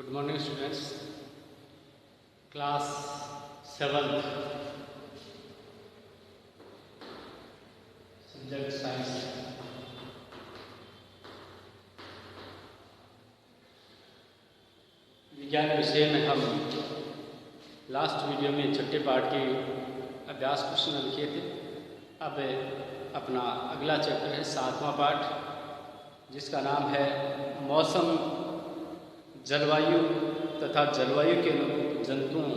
Good morning students, class 7th, subject science। विज्ञान विषय में हम लास्ट वीडियो में छठे पाठ के अभ्यास प्रश्न लिखे थे। अब अपना अगला चैप्टर है 7वां पाठ, जिसका नाम है मौसम, जलवायु तथा जलवायु के अनुरूप जंतुओं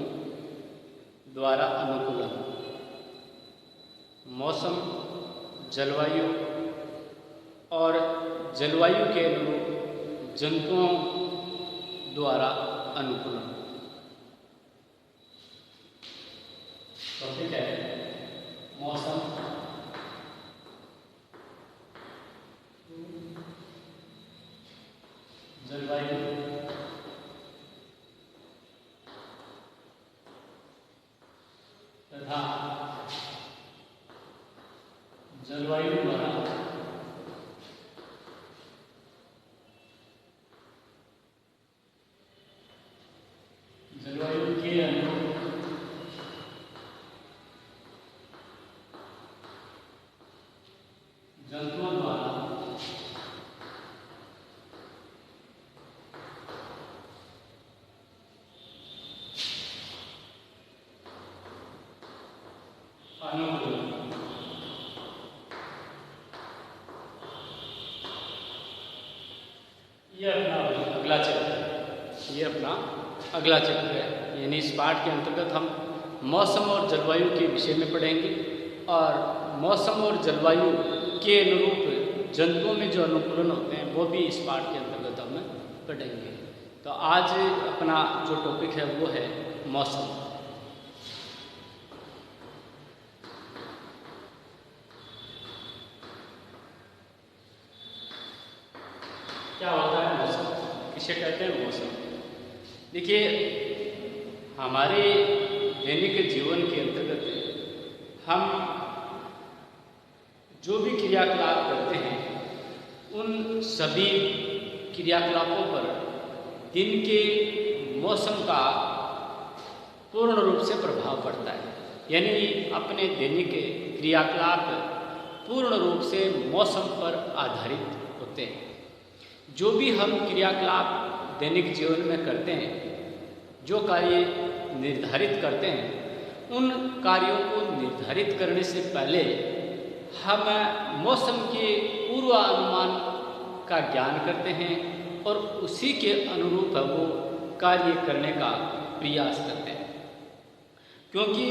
द्वारा अनुकूलन। मौसम, जलवायु और जलवायु के अनुरूप जंतुओं द्वारा अनुकूलन। टॉपिक है मौसम, जलवायु तथा जलवायु द्वारा जलवायु के अनुरूप जंतुओं द्वारा अनुकूलन। ये अपना अगला चैप्टर है। यानी इस पाठ के अंतर्गत हम मौसम और जलवायु के विषय में पढ़ेंगे और मौसम और जलवायु के अनुरूप जंतुओं में जो अनुकूलन होते हैं वो भी इस पाठ के अंतर्गत हम पढ़ेंगे। तो आज अपना जो टॉपिक है वो है मौसम। क्या होता है मौसम, किसे कहते हैं मौसम? देखिए, हमारे दैनिक जीवन के अंतर्गत हम जो भी क्रियाकलाप करते हैं उन सभी क्रियाकलापों पर दिन के मौसम का पूर्ण रूप से प्रभाव पड़ता है। यानी अपने दैनिक क्रियाकलाप पूर्ण रूप से मौसम पर आधारित होते हैं। जो भी हम क्रियाकलाप दैनिक जीवन में करते हैं, जो कार्य निर्धारित करते हैं, उन कार्यों को निर्धारित करने से पहले हम मौसम के पूर्वानुमान का ज्ञान करते हैं और उसी के अनुरूप वो कार्य करने का प्रयास करते हैं। क्योंकि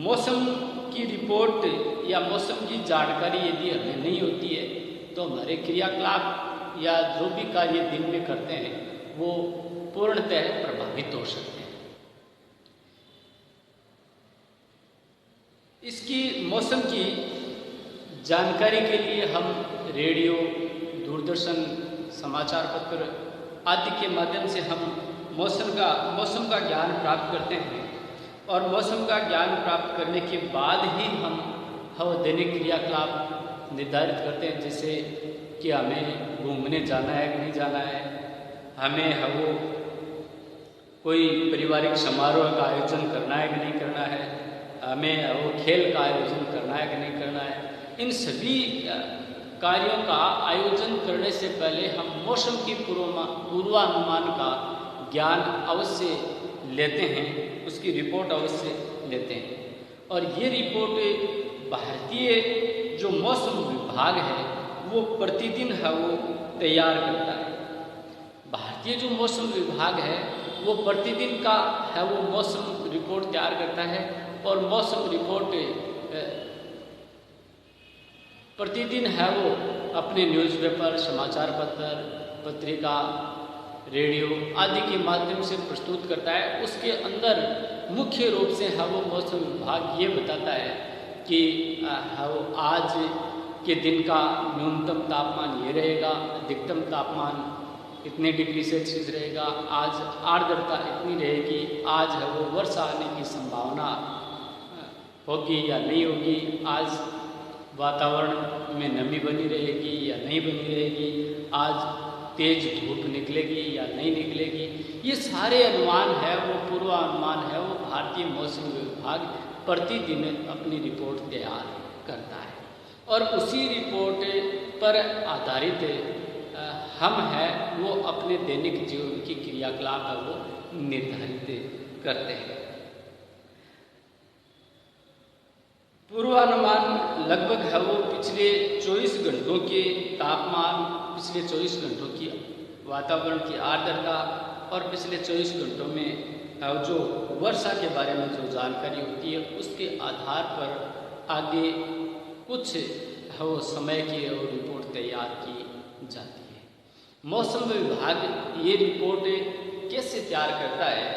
मौसम की रिपोर्ट या मौसम की जानकारी यदि हमें नहीं होती है तो हमारे क्रियाकलाप या जो भी कार्य दिन में करते हैं वो पूर्णतः प्रभावित हो सकते हैं। इसकी मौसम की जानकारी के लिए हम रेडियो, दूरदर्शन, समाचार पत्र आदि के माध्यम से हम मौसम का ज्ञान प्राप्त करते हैं और मौसम का ज्ञान प्राप्त करने के बाद ही हम दैनिक क्रियाकलाप निर्धारित करते हैं। जैसे कि हमें घूमने जाना है कि नहीं जाना है, हमें वो कोई पारिवारिक समारोह का आयोजन करना है कि नहीं करना है, हमें वो खेल का आयोजन करना है कि नहीं करना है। इन सभी कार्यों का आयोजन करने से पहले हम मौसम की पूर्वानुमान का ज्ञान अवश्य लेते हैं, उसकी रिपोर्ट अवश्य लेते हैं। और ये रिपोर्ट भारतीय जो मौसम विभाग है वो प्रतिदिन वो तैयार करता है। भारतीय जो मौसम विभाग है वो प्रतिदिन का वो मौसम रिपोर्ट तैयार करता है और मौसम रिपोर्ट प्रतिदिन वो अपने न्यूज़पेपर, समाचार पत्र, पत्रिका, रेडियो आदि के माध्यम से प्रस्तुत करता है। उसके अंदर मुख्य रूप से वो मौसम विभाग ये बताता है कि वो आज के दिन का न्यूनतम तापमान ये रहेगा, अधिकतम तापमान इतने डिग्री सेल्सियस रहेगा, आज आर्द्रता इतनी रहेगी, आज वो वर्षा आने की संभावना होगी या नहीं होगी, आज वातावरण में नमी बनी रहेगी या नहीं बनी रहेगी, आज तेज धूप निकलेगी या नहीं निकलेगी, ये सारे अनुमान है वो पूर्वानुमान है वो भारतीय मौसम विभाग प्रतिदिन अपनी रिपोर्ट तैयार करता है और उसी रिपोर्ट पर आधारित हम हैं वो अपने दैनिक जीवन की क्रियाकलाप है वो निर्धारित करते हैं। पूर्वानुमान लगभग है वो पिछले 24 घंटों के तापमान, पिछले 24 घंटों की वातावरण की आर्द्रता और पिछले 24 घंटों में जो वर्षा के बारे में जो जानकारी होती है उसके आधार पर आगे कुछ है वो समय की और रिपोर्ट तैयार की जाती है। मौसम विभाग ये रिपोर्ट कैसे तैयार करता है?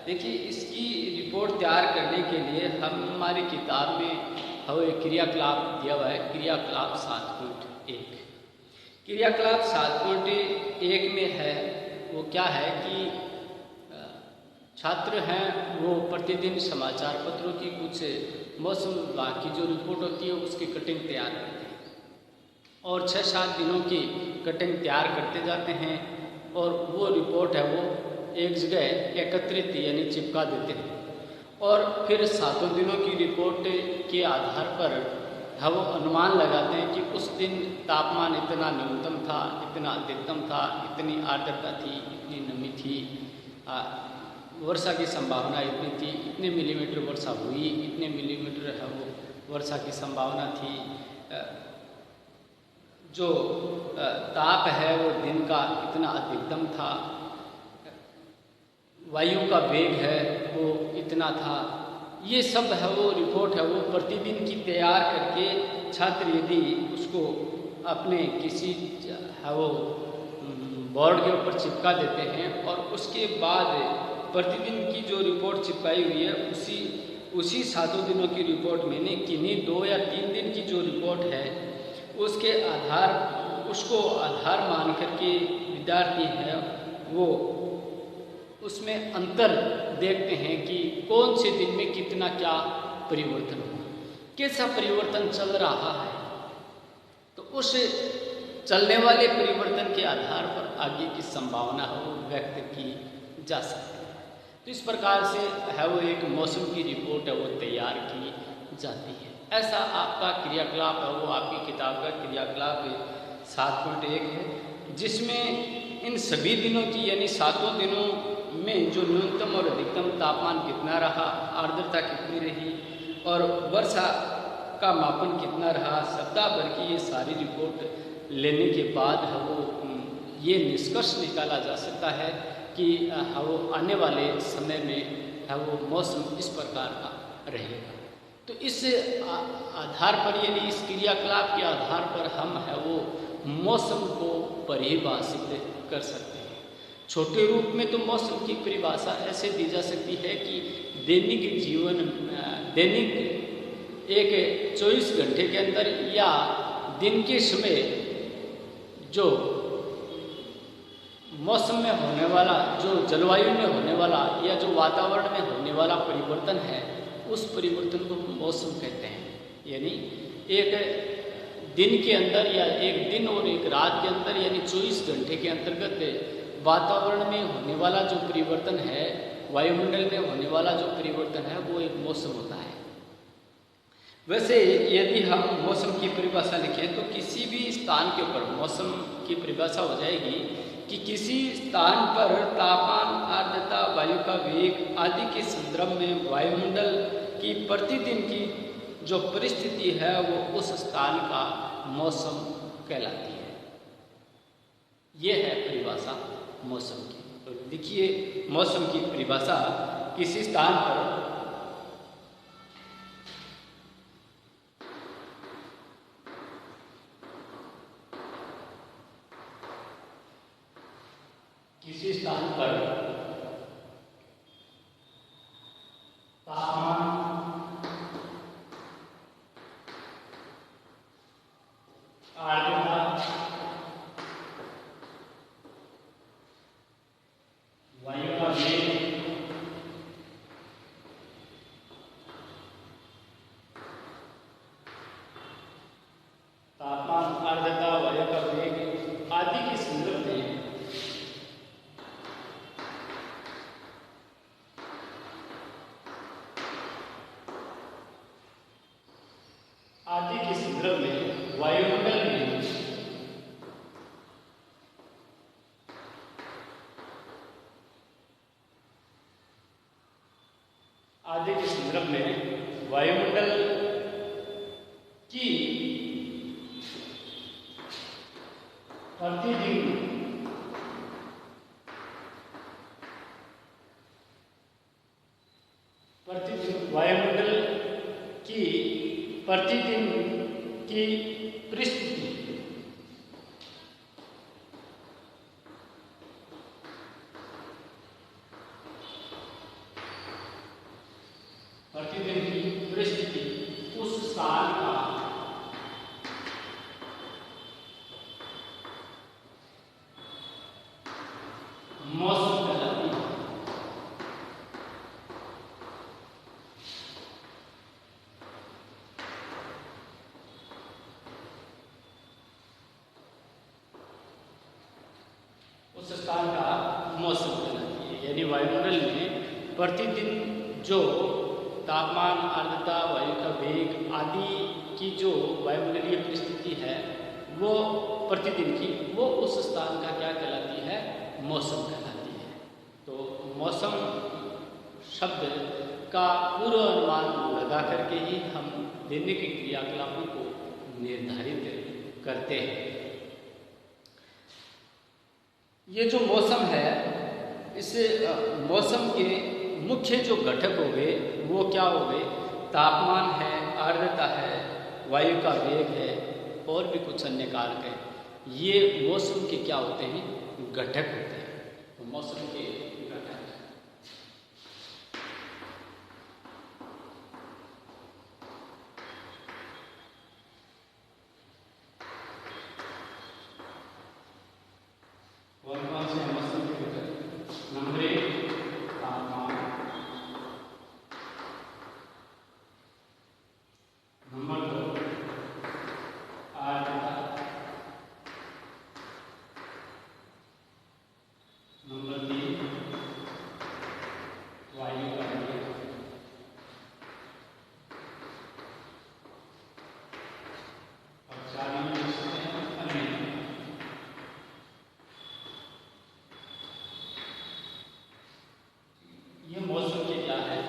देखिए, इसकी रिपोर्ट तैयार करने के लिए हम हमारी किताब में हमें क्रियाकलाप दिया हुआ है, क्रियाकलाप 7.1। क्रियाकलाप 7.1 में है वो क्या है कि छात्र हैं वो प्रतिदिन समाचार पत्रों की कुछ मौसम विभाग की जो रिपोर्ट होती है उसकी कटिंग तैयार करते हैं और 6-7 दिनों की कटिंग तैयार करते जाते हैं और वो रिपोर्ट है वो एक जगह एकत्रित यानी चिपका देते हैं और फिर 7 दिनों की रिपोर्ट के आधार पर हम वो अनुमान लगाते हैं कि उस दिन तापमान इतना न्यूनतम था, इतना अधिकतम था, इतनी आर्द्रता थी, इतनी नमी थी, वर्षा की संभावना इतनी थी, इतने मिलीमीटर वर्षा हुई, इतने मिलीमीटर है वो वर्षा की संभावना थी, जो ताप है वो दिन का इतना अधिकतम था, वायु का वेग है वो इतना था। ये सब है वो रिपोर्ट है वो प्रतिदिन की तैयार करके छात्र यदि उसको अपने किसी है वो बोर्ड के ऊपर चिपका देते हैं और उसके बाद प्रतिदिन की जो रिपोर्ट चिपकाई हुई है उसी 7 दिनों की रिपोर्ट में नहीं किन्हीं 2 या 3 दिन की जो रिपोर्ट है उसको आधार मान करके विद्यार्थी है वो उसमें अंतर देखते हैं कि कौन से दिन में कितना क्या परिवर्तन हुआ, कैसा परिवर्तन चल रहा है, तो उस चलने वाले परिवर्तन के आधार पर आगे की संभावना है वो व्यक्त की जा सकती है। तो इस प्रकार से है वो एक मौसम की रिपोर्ट है वो तैयार की जाती है। ऐसा आपका क्रियाकलाप है वो आपकी किताब का क्रियाकलाप 7.1 है, जिसमें इन सभी दिनों की यानी 7 दिनों में जो न्यूनतम और अधिकतम तापमान कितना रहा, आर्द्रता कितनी रही और वर्षा का मापन कितना रहा, सप्ताह भर की ये सारी रिपोर्ट लेने के बाद है वो ये निष्कर्ष निकाला जा सकता है कि है वो आने वाले समय में है वो मौसम इस प्रकार का रहेगा। तो इस आधार पर यानी इस क्रियाकलाप के आधार पर हम है वो मौसम को परिभाषित कर सकते हैं। छोटे रूप में तो मौसम की परिभाषा ऐसे दी जा सकती है कि दैनिक एक 24 घंटे के अंदर या दिन के समय जो मौसम में होने वाला, जो जलवायु में होने वाला या जो वातावरण में होने वाला परिवर्तन है उस परिवर्तन को मौसम कहते हैं। यानी एक दिन के अंदर या एक दिन और एक रात के अंदर यानी 24 घंटे के अंतर्गत वातावरण में होने वाला जो परिवर्तन है, वायुमंडल में होने वाला जो परिवर्तन है वो एक मौसम होता है। वैसे यदि हम मौसम की परिभाषा लिखें तो किसी भी स्थान के ऊपर मौसम की परिभाषा हो जाएगी कि किसी स्थान पर तापमान, आर्द्रता, वायु का वेग आदि के संदर्भ में वायुमंडल की प्रतिदिन की जो परिस्थिति है वो उस स्थान का मौसम कहलाती है। ये है परिभाषा मौसम की। तो देखिए मौसम की परिभाषा किसी स्थान पर तापमान, आर्द्रता, वायु का वेग, तापमान, आर्द्रता, वायु का वेग आदि के संदर्भ में आदि के संदर्भ में वायुमंडल की प्रतिदिन वायुमंडल की प्रतिदिन की परिस्थिति उस स्थान का मौसम कहलाती है। उस स्थान का मौसम कहलाती है, यानी वायुमंडल में प्रतिदिन जो तापमान, आर्द्रता, वायु का वेग आदि की जो वायुमंडलीय परिस्थिति है वो प्रतिदिन की, वो उस स्थान का क्या कहलाती है? मौसम कहलाती है। तो मौसम शब्द का पूर्व अनुमान लगा करके ही हम दैनिक क्रियाकलापों को निर्धारित करते हैं। ये जो मौसम है, इस मौसम के मुख्य जो घटक हो गए वो क्या हो गए? तापमान है, आर्द्रता है, वायु का वेग है और भी कुछ अन्य कारक है। ये मौसम के क्या होते हैं? घटक होते हैं। तो मौसम के घटक कौन से मौसम के घटक? नंबर 1 तापमान, नंबर 2 आर्द्रता, नंबर 3 वायु का वेग और 4 अन्य। ये मौसम के क्या है?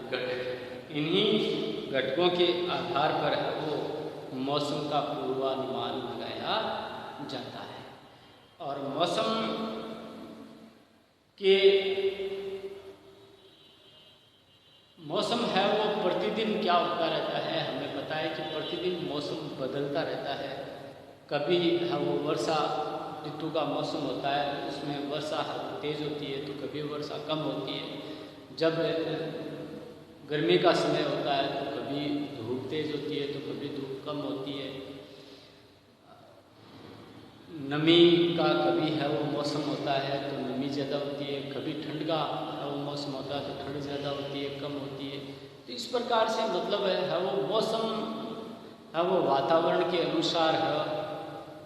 घटक। इन्हीं घटकों के आधार पर वो मौसम का पूर्वानुमान लगाया जाता है। और मौसम है वो प्रतिदिन क्या होता रहता है? हमें पता है कि प्रतिदिन मौसम बदलता रहता है। कभी वो वर्षा ऋतु का मौसम होता है, उसमें वर्षा तेज होती है तो कभी वर्षा कम होती है। जब गर्मी का समय होता है तो कभी धूप तेज होती है तो कभी धूप कम होती है। नमी का कभी है वो मौसम होता है तो नमी ज़्यादा होती है, कभी ठंड का है वो मौसम होता है तो ठंड ज़्यादा होती है, कम होती है। तो इस प्रकार से मतलब है वो मौसम है वो वातावरण के अनुसार है,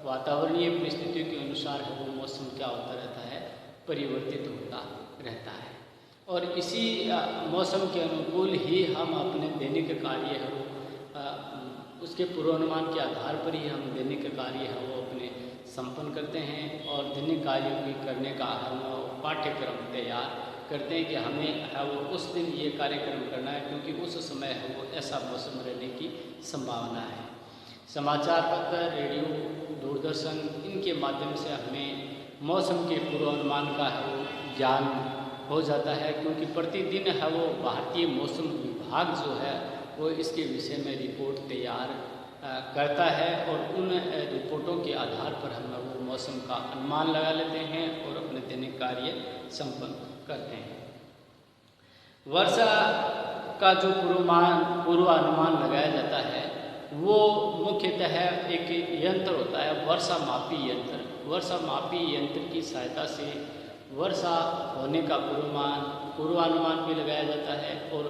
वातावरणीय परिस्थितियों के अनुसार है वो मौसम क्या होता रहता है? परिवर्तित होता रहता है। और इसी मौसम के अनुकूल ही हम अपने दैनिक कार्य है वो उसके पूर्वानुमान के आधार पर ही हम दैनिक कार्य है वो अपने संपन्न करते हैं। और दैनिक कार्यों की करने का हम पाठ्यक्रम तैयार करते हैं कि हमें है वो उस दिन ये कार्यक्रम करना है, क्योंकि उस समय है वो ऐसा मौसम रहने की संभावना है। समाचार पत्र, रेडियो, दूरदर्शन, इनके माध्यम से हमें मौसम के पूर्वानुमान का है वो ज्ञान हो जाता है, क्योंकि प्रतिदिन है वो भारतीय मौसम विभाग जो है वो इसके विषय में रिपोर्ट तैयार करता है। और उन रिपोर्टों के आधार पर हम वो मौसम का अनुमान लगा लेते हैं और अपने दैनिक कार्य संपन्न करते हैं। वर्षा का जो पूर्वानुमान लगाया जाता है वो मुख्यतः एक यंत्र होता है, वर्षा मापी यंत्र। वर्षा मापी यंत्र की सहायता से वर्षा होने का पूर्वानुमान भी लगाया जाता है और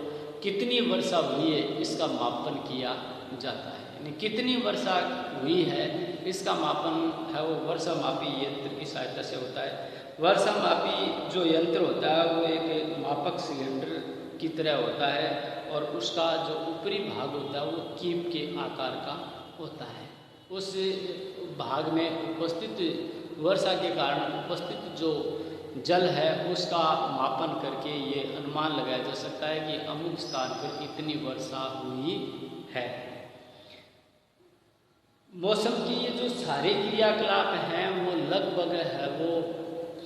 कितनी वर्षा हुई है इसका मापन किया जाता है। यानी कितनी वर्षा हुई है इसका मापन है वो वर्षा मापी यंत्र की सहायता से होता है। वर्षा मापी जो यंत्र होता है वो एक मापक सिलेंडर की तरह होता है और उसका जो ऊपरी भाग होता है वो कीप के आकार का होता है। उस भाग में उपस्थित वर्षा के कारण उपस्थित जो जल है उसका मापन करके ये अनुमान लगाया जा सकता है कि अमुक स्थान पर इतनी वर्षा हुई है। मौसम की ये जो सारे क्रियाकलाप हैं वो लगभग है वो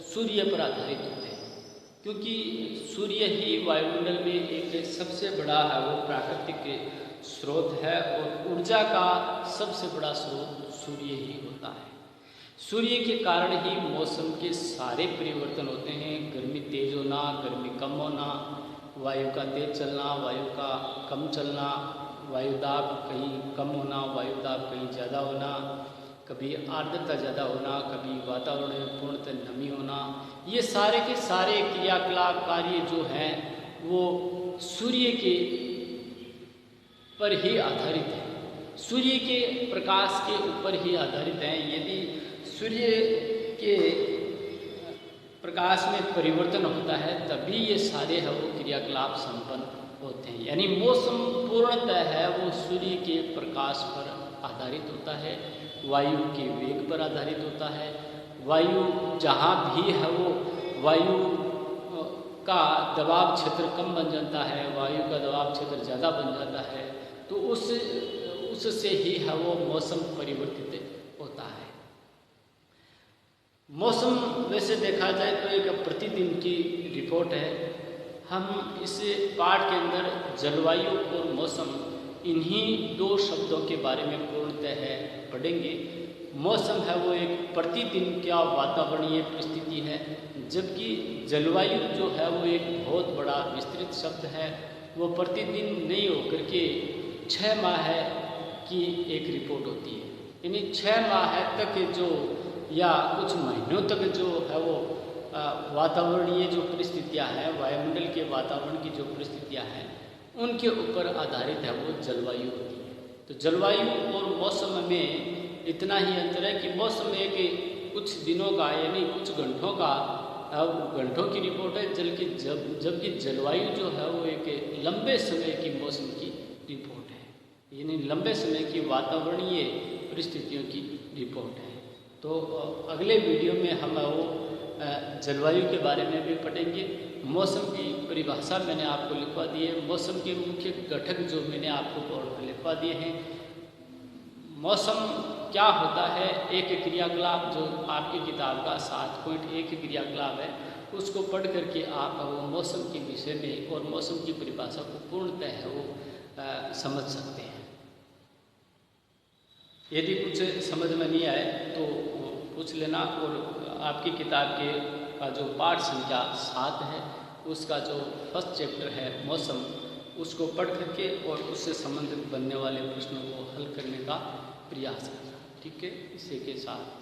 सूर्य पर आधारित होते हैं, क्योंकि सूर्य ही वायुमंडल में एक सबसे बड़ा है वो प्राकृतिक स्रोत है और ऊर्जा का सबसे बड़ा स्रोत सूर्य ही होता है। सूर्य के कारण ही मौसम के सारे परिवर्तन होते हैं। गर्मी तेज होना, गर्मी कम होना, वायु का तेज चलना, वायु का कम चलना, वायुदाब कहीं कम होना, वायुदाब कहीं ज़्यादा होना, कभी आर्द्रता ज़्यादा होना, कभी वातावरण में पूर्णतः नमी होना, ये सारे के सारे क्रियाकलाप कार्य जो हैं वो सूर्य के पर ही आधारित है, सूर्य के प्रकाश के ऊपर ही आधारित हैं। यदि सूर्य के प्रकाश में परिवर्तन होता है तभी ये सारे है वो क्रियाकलाप संपन्न होते हैं। यानी मौसम पूर्णतः है वो सूर्य के प्रकाश पर आधारित होता है, वायु के वेग पर आधारित होता है। वायु जहाँ भी है वो वायु का दबाव क्षेत्र कम बन जाता है, वायु का दबाव क्षेत्र ज़्यादा बन जाता है, तो उससे ही है वो मौसम परिवर्तित होता है। मौसम वैसे देखा जाए तो एक प्रतिदिन की रिपोर्ट है। हम इस पाठ के अंदर जलवायु और मौसम इन्हीं दो शब्दों के बारे में पूर्णतः है पढ़ेंगे। मौसम है वो एक प्रतिदिन का वातावरणीय परिस्थिति है, जबकि जलवायु जो है वो एक बहुत बड़ा विस्तृत शब्द है। वो प्रतिदिन नहीं होकर के 6 माह की एक रिपोर्ट होती है, यानी 6 माह तक जो या कुछ महीनों तक जो है वो वातावरणीय जो परिस्थितियां हैं, वायुमंडल के वातावरण की जो परिस्थितियां हैं, उनके ऊपर आधारित है वो जलवायु होती है। तो जलवायु और मौसम में इतना ही अंतर है कि मौसम एक कुछ दिनों का यानी कुछ घंटों का घंटों की रिपोर्ट है, जबकि जलवायु जो है वो एक लंबे समय की मौसम की रिपोर्ट है, यानी लंबे समय की वातावरणीय परिस्थितियों की रिपोर्ट है। तो अगले वीडियो में हम वो जलवायु के बारे में भी पढ़ेंगे। मौसम की परिभाषा मैंने आपको लिखवा दी है, मौसम के मुख्य घटक जो मैंने आपको बोर्ड पर लिखवा दिए हैं। मौसम क्या होता है, एक क्रियाकलाप जो आपकी किताब का 7.1 क्रियाकलाप है, उसको पढ़ करके आप वो मौसम के विषय में और मौसम की परिभाषा को पूर्णतः है वो समझ सकते हैं। यदि कुछ समझ में नहीं आए तो पूछ लेना, और आपकी किताब के का जो पाठ संख्या 7 है उसका जो फर्स्ट चैप्टर है मौसम, उसको पढ़ करके और उससे संबंधित बनने वाले प्रश्नों को हल करने का प्रयास करना। ठीक है, इसी के साथ